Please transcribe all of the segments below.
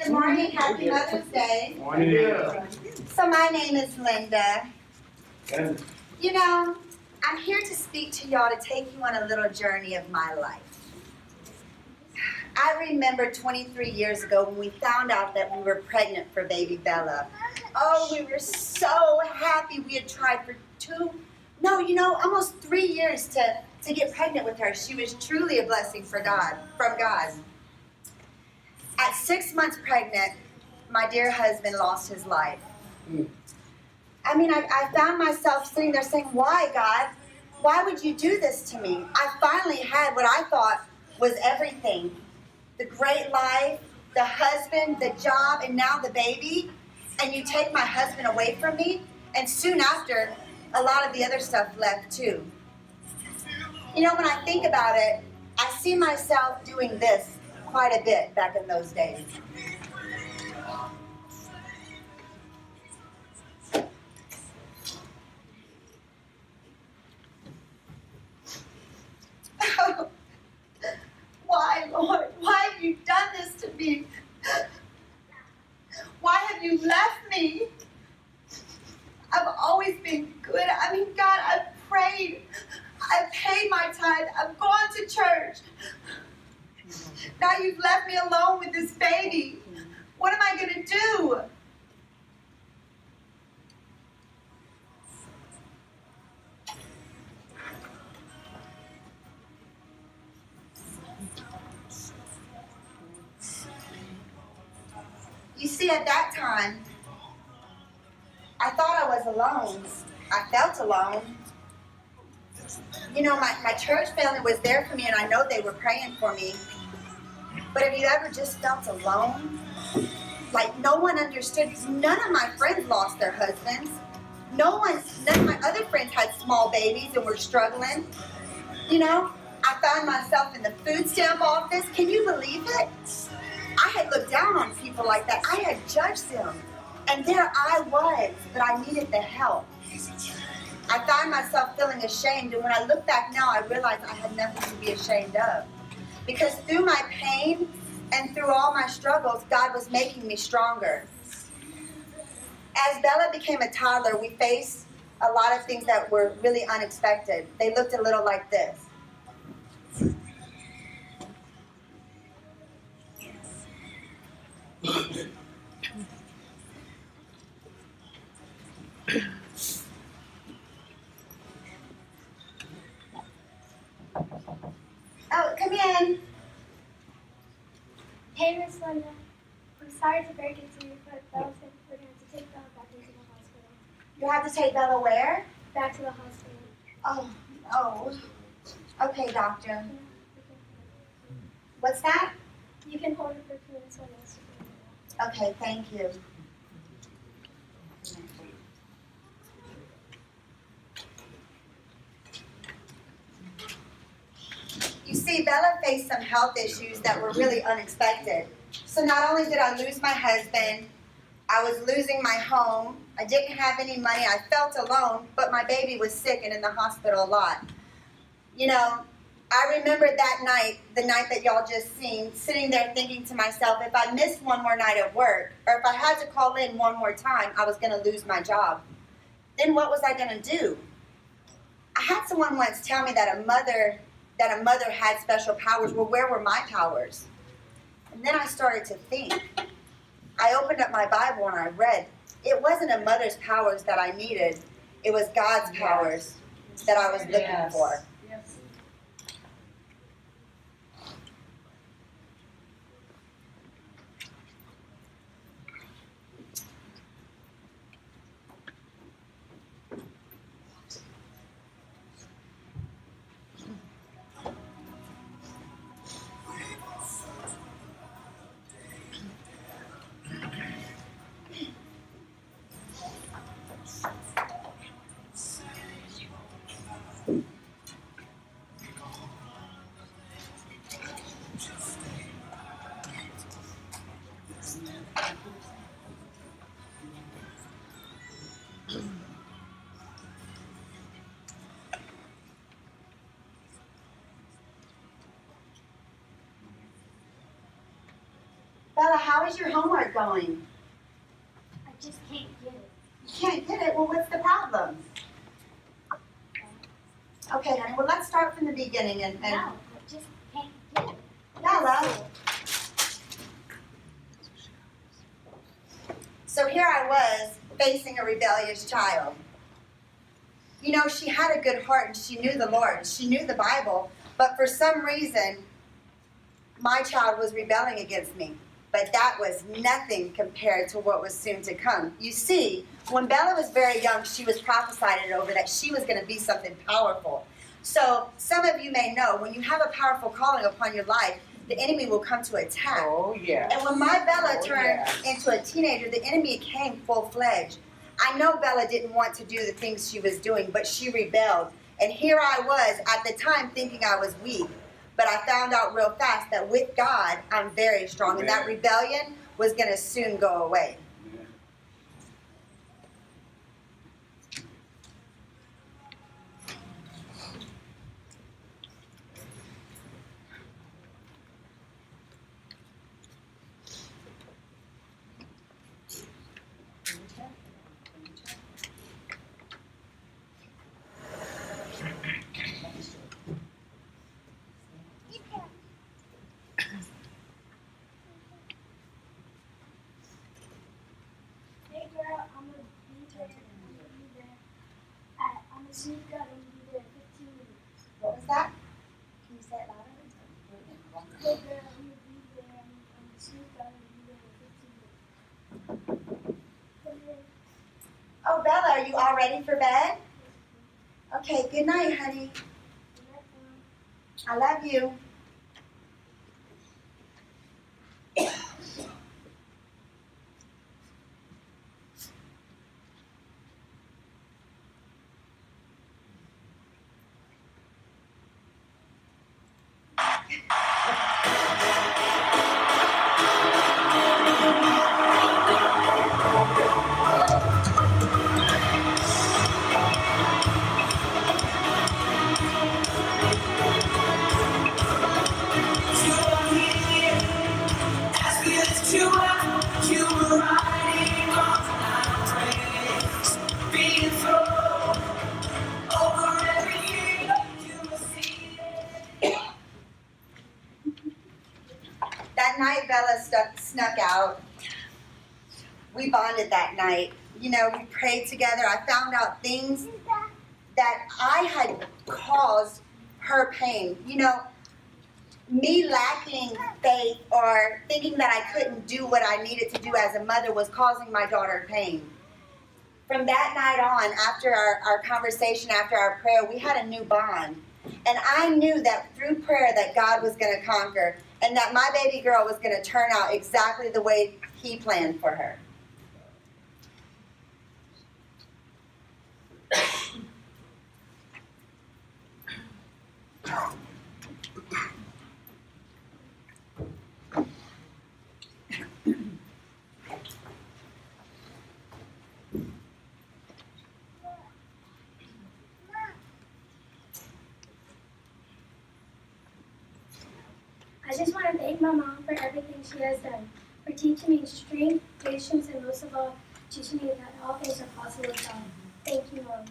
Good morning. Happy Mother's Day. Morning. Yeah. So my name is Linda. And You know, I'm here to speak to y'all to take you on a little journey of my life. I remember 23 years ago when we found out that we were pregnant for baby Bella. Oh, we were so happy. We had tried for almost 3 years to get pregnant with her. She was truly a blessing from God. At 6 months pregnant, my dear husband lost his life. I mean, I found myself sitting there saying, why, God? Why would you do this to me? I finally had what I thought was everything. The great life, the husband, the job, and now the baby. And you take my husband away from me. And soon after, a lot of the other stuff left too. You know, when I think about it, I see myself doing this quite a bit back in those days. Why, Lord? Why have you done this to me? Why have you left me? I've always been good. I mean, God, I've prayed. I've paid my tithe. I've gone to church. Now you've left me alone with this baby. What am I going to do? You see, at that time, I thought I was alone. I felt alone. You know, my church family was there for me, and I know they were praying for me. But have you ever just felt alone? Like no one understood. None of my friends lost their husbands. None of my other friends had small babies and were struggling. You know, I found myself in the food stamp office. Can you believe it? I had looked down on people like that. I had judged them. And there I was, but I needed the help. I found myself feeling ashamed, and when I look back now, I realized I had nothing to be ashamed of. Because through my pain and through all my struggles, God was making me stronger. As Bella became a toddler, we faced a lot of things that were really unexpected. They looked a little like this. Oh, come in. Hey, Miss Linda. I'm sorry to break it to you, but Bella said we're going to take Bella back into the hospital. You have to take Bella where? Back to the hospital. Oh. Okay, doctor. What's that? You can hold her for a few minutes while else you Okay, thank you. You see, Bella faced some health issues that were really unexpected. So not only did I lose my husband, I was losing my home. I didn't have any money. I felt alone, but my baby was sick and in the hospital a lot. You know, I remember that night, the night that y'all just seen, sitting there thinking to myself, if I missed one more night at work, or if I had to call in one more time, I was going to lose my job. Then what was I going to do? I had someone once tell me that a mother had special powers. Well, where were my powers? And then I started to think. I opened up my Bible and I read. It wasn't a mother's powers that I needed. It was God's powers that I was looking for. Yes. Bella, how is your homework going? I just can't get it. You can't get it? Well, what's the problem? Okay, honey, well, let's start from the beginning and No, I just can't get it. Bella. So here I was facing a rebellious child. You know, she had a good heart and she knew the Lord. She knew the Bible, but for some reason, my child was rebelling against me. But that was nothing compared to what was soon to come. You see, when Bella was very young, she was prophesied over that she was going to be something powerful. So some of you may know, when you have a powerful calling upon your life, the enemy will come to attack. Oh, yeah. And when my Bella Oh, turned yeah. into a teenager, the enemy came full-fledged. I know Bella didn't want to do the things she was doing, but she rebelled. And here I was at the time thinking I was weak. But I found out real fast that with God, I'm very strong. And that rebellion was going to soon go away. Hey girl, I'm gonna be there. I'm a sneak out and be there in 15 minutes. What was that? Can you say it louder? Hey girl, I'm gonna be there. I'm a sneak out and be there in 15 minutes. Oh, Bella, are you all ready for bed? Okay, good night, honey. I love you. That night, Bella snuck out. We bonded that night. You know, we prayed together. I found out things that I had caused her pain. You know, me lacking faith or thinking that I couldn't do what I needed to do as a mother was causing my daughter pain. From that night on, after our conversation, after our prayer, we had a new bond. And I knew that through prayer that God was going to conquer and that my baby girl was going to turn out exactly the way He planned for her. I just want to thank my mom for everything she has done, for teaching me strength, patience, and most of all, teaching me that all things are possible with God. Thank you, Mom.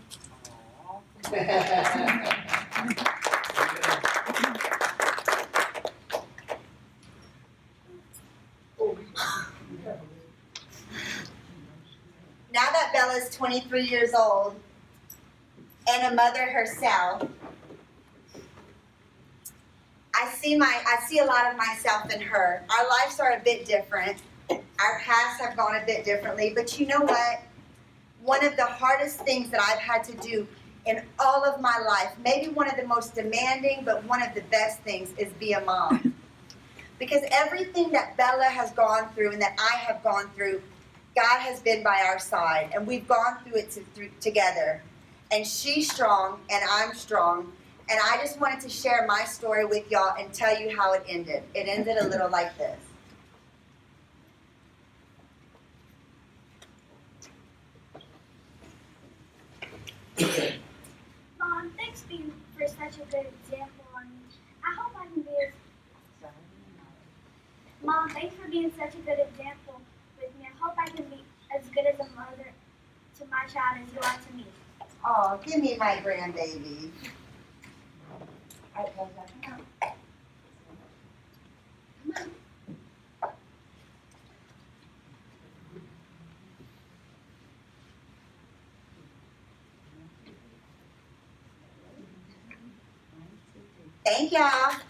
Now that Bella's 23 years old and a mother herself, I see a lot of myself in her. Our lives are a bit different. Our paths have gone a bit differently. But you know what? One of the hardest things that I've had to do in all of my life, maybe one of the most demanding, but one of the best things, is be a mom. Because everything that Bella has gone through and that I have gone through, God has been by our side. And we've gone through it together. And she's strong and I'm strong. And I just wanted to share my story with y'all and tell you how it ended. It ended a little like this. Mom, thanks for such a good example on me. I hope I can be Mom, Mom, thanks for being such a good example with me. I hope I can be as good as a mother to my child as you are to me. Oh, give me my grandbaby. Thank y'all.